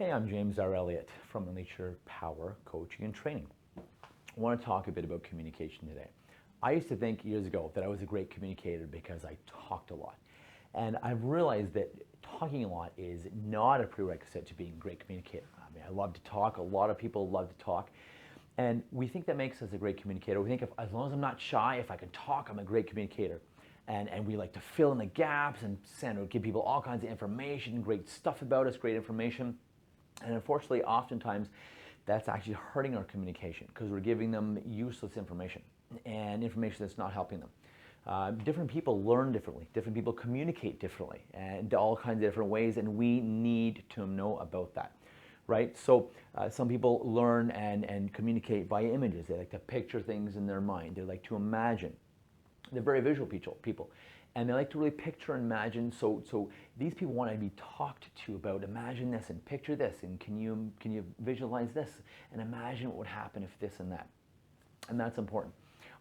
Hey, I'm James R. Elliott from Unleash Your Power Coaching and Training. I want to talk a bit about communication today. I used to think years ago that I was a great communicator because I talked a lot. And I've realized that talking a lot is not a prerequisite to being a great communicator. I mean, I love to talk. A lot of people love to talk. And we think that makes us a great communicator. We think as long as I'm not shy, if I can talk, I'm a great communicator. And we like to fill in the gaps and give people all kinds of information, great stuff about us, great information. And unfortunately, oftentimes, that's actually hurting our communication because we're giving them useless information and information that's not helping them. Different people learn differently. Different people communicate differently and all kinds of different ways, and we need to know about that, right? So some people learn and communicate by images. They like to picture things in their mind. They like to imagine. They're very visual people. And they like to really picture and imagine. So these people want to be talked to about imagine this and picture this and can you visualize this and imagine what would happen if this and that. And that's important.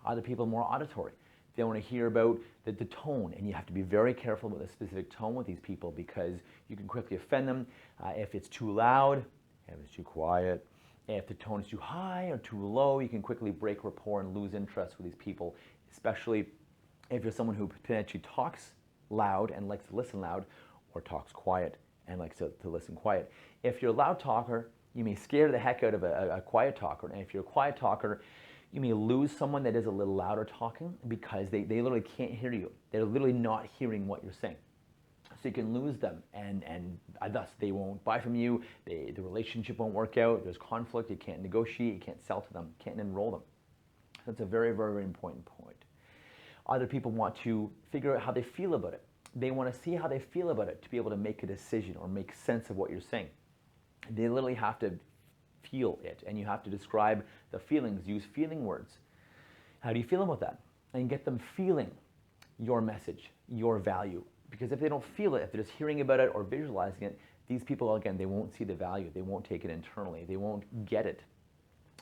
Other people are more auditory. They want to hear about the tone, and you have to be very careful with the specific tone with these people because you can quickly offend them if it's too loud, if it's too quiet. If the tone is too high or too low, you can quickly break rapport and lose interest with these people, especially if you're someone who potentially talks loud and likes to listen loud, or talks quiet and likes to listen quiet. If you're a loud talker, you may scare the heck out of a quiet talker. And if you're a quiet talker, you may lose someone that is a little louder talking because they literally can't hear you. They're literally not hearing what you're saying. So you can lose them, and thus they won't buy from you, the relationship won't work out, there's conflict, you can't negotiate, you can't sell to them, you can't enroll them. That's a very, very, very important point. Other people want to figure out how they feel about it. They want to see how they feel about it to be able to make a decision or make sense of what you're saying. They literally have to feel it, and you have to describe the feelings, use feeling words. How do you feel about that? And get them feeling your message, your value. Because if they don't feel it, if they're just hearing about it or visualizing it, these people, again, they won't see the value. They won't take it internally. They won't get it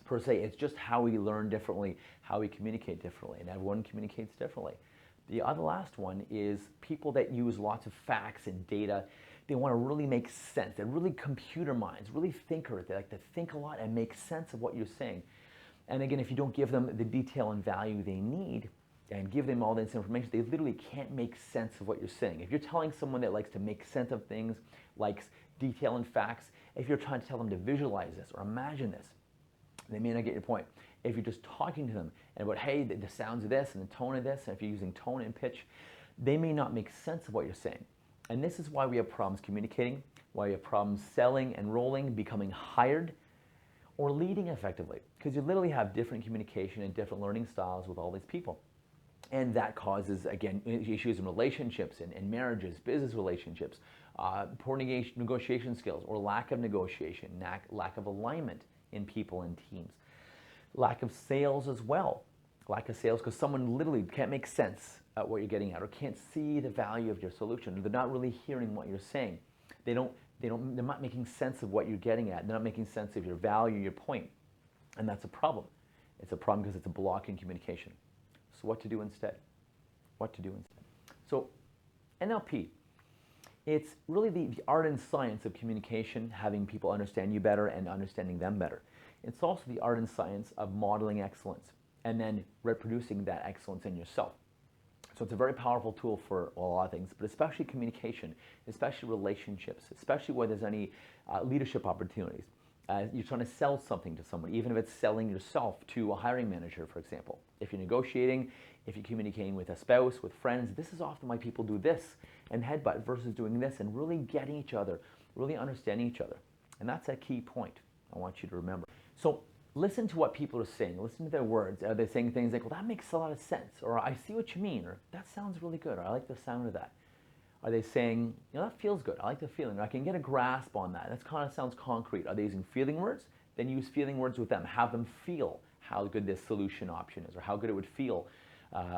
per se. It's just how we learn differently, how we communicate differently, and everyone communicates differently. The other last one is people that use lots of facts and data. They want to really make sense. They're really computer minds, really thinkers. They like to think a lot and make sense of what you're saying. And again, if you don't give them the detail and value they need and give them all this information, they literally can't make sense of what you're saying. If you're telling someone that likes to make sense of things, likes detail and facts, if you're trying to tell them to visualize this or imagine this, they may not get your point. If you're just talking to them and about, hey, the sounds of this and the tone of this, and if you're using tone and pitch, they may not make sense of what you're saying. And this is why we have problems communicating, why we have problems selling, enrolling, becoming hired, or leading effectively. Because you literally have different communication and different learning styles with all these people. And that causes, again, issues in relationships, in marriages, business relationships, poor negotiation skills, or lack of negotiation, lack of alignment in people and teams. Lack of sales as well. Lack of sales because someone literally can't make sense at what you're getting at or can't see the value of your solution. They're not really hearing what you're saying. They're not making sense of what you're getting at. They're not making sense of your value, your point. And that's a problem. It's a problem because it's a block in communication. So what to do instead? What to do instead? So NLP, it's really the art and science of communication, having people understand you better and understanding them better. It's also the art and science of modeling excellence and then reproducing that excellence in yourself. So it's a very powerful tool for a lot of things, but especially communication, especially relationships, especially where there's any leadership opportunities. You're trying to sell something to someone, even if it's selling yourself to a hiring manager, for example. If you're negotiating, if you're communicating with a spouse, with friends, this is often why people do this and headbutt versus doing this and really getting each other, really understanding each other. And that's a key point I want you to remember. So listen to what people are saying. Listen to their words. Are they saying things like, well, that makes a lot of sense, or I see what you mean, or that sounds really good, or I like the sound of that? Are they saying, you know, that feels good, I like the feeling, or I can get a grasp on that, that kind of sounds concrete? Are they using feeling words? Then use feeling words with them. Have them feel how good this solution option is, or how good it would feel,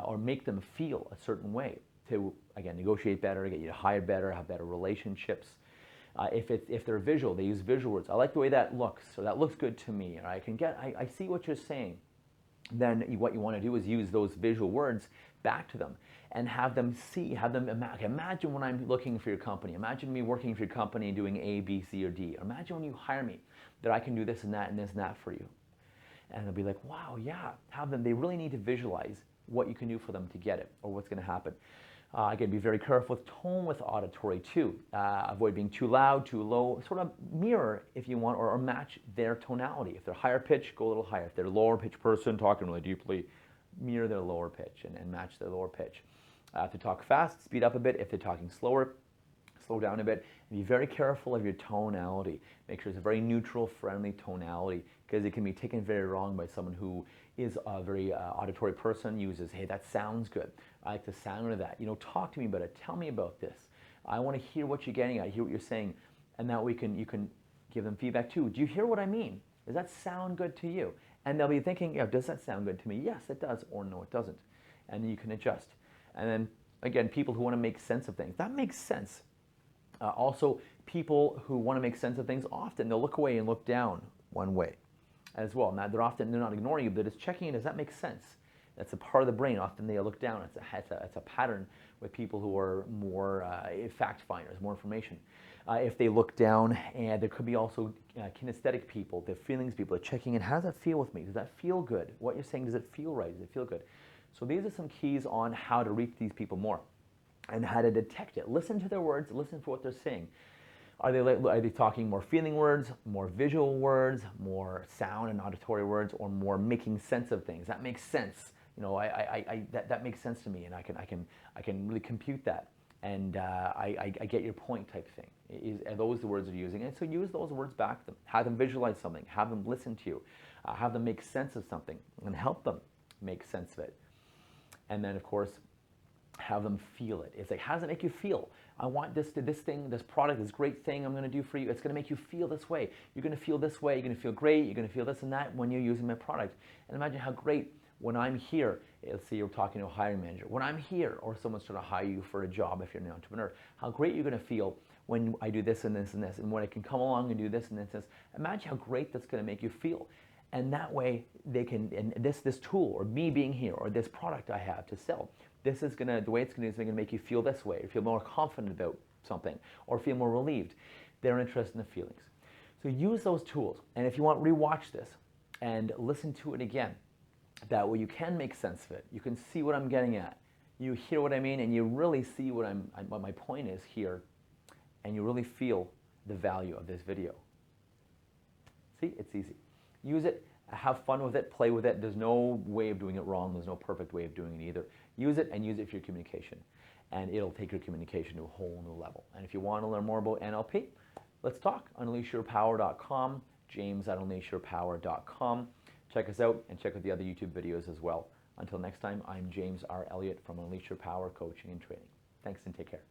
or make them feel a certain way to, again, negotiate better, get you to hire better, have better relationships. If they're visual, they use visual words. I like the way that looks, or that looks good to me, or I see what you're saying. then what you want to do is use those visual words back to them and have them see, have them imagine when I'm looking for your company. Imagine me working for your company and doing A, B, C, or D. Or imagine when you hire me that I can do this and that and this and that for you. And they'll be like, wow, yeah. Have them, they really need to visualize what you can do for them to get it or what's going to happen. Again, be very careful with tone with auditory too. Avoid being too loud, too low. Sort of mirror if you want, or match their tonality. If they're higher pitch, go a little higher. If they're a lower pitch person talking really deeply, mirror their lower pitch and match their lower pitch. If they talk fast, speed up a bit. If they're talking slower, slow down a bit. And be very careful of your tonality. Make sure it's a very neutral, friendly tonality, because it can be taken very wrong by someone who is a very auditory person, uses, hey, that sounds good. I like the sound of that. You know, talk to me about it. Tell me about this. I want to hear what you're getting at, hear what you're saying. And that you can give them feedback too. Do you hear what I mean? Does that sound good to you? And they'll be thinking, yeah, does that sound good to me? Yes, it does, or no, it doesn't. And then you can adjust. And then, again, people who want to make sense of things. That makes sense. Also, people who want to make sense of things, often they'll look away and look down one way as well. Now, they're not ignoring you, but it's checking in, does that make sense? That's a part of the brain. Often they look down. It's a pattern with people who are more fact finders, more information. If they look down, and there could be also kinesthetic people, the feelings people are checking in. How does that feel with me? Does that feel good? What you're saying, does it feel right? Does it feel good? So these are some keys on how to reach these people more and how to detect it. Listen to their words. Listen for what they're saying. Are they talking more feeling words, more visual words, more sound and auditory words, or more making sense of things? That makes sense. You know, that makes sense to me, and I can really compute that, and I get your point type thing. Are those the words they're using? And so use those words back to them. Have them visualize something. Have them listen to you. Have them make sense of something, and help them make sense of it. And then, of course, have them feel it. It's like, how does it make you feel? I want this product, this great thing I'm going to do for you. It's going to make you feel this way. You're going to feel this way. You're going to feel great. You're going to feel this and that when you're using my product. And imagine how great when I'm here. Let's say you're talking to a hiring manager. When I'm here, or someone's trying to hire you for a job if you're an entrepreneur, how great you're going to feel when I do this and this and this, and when I can come along and do this and this and this. Imagine how great that's going to make you feel. And that way they can, and this tool, or me being here, or this product I have to sell, this is gonna, the way it's gonna do is gonna make you feel this way, or feel more confident about something, or feel more relieved. They're interested in the feelings. So use those tools. And if you want, rewatch this and listen to it again. That way you can make sense of it. You can see what I'm getting at. You hear what I mean, and you really see what my point is here, and you really feel the value of this video. See, it's easy. Use it, have fun with it, play with it. There's no way of doing it wrong. There's no perfect way of doing it either. Use it and use it for your communication. And it'll take your communication to a whole new level. And if you want to learn more about NLP, let's talk. Unleashyourpower.com, james@unleashyourpower.com. Check us out and check out the other YouTube videos as well. Until next time, I'm James R. Elliott from Unleash Your Power Coaching and Training. Thanks and take care.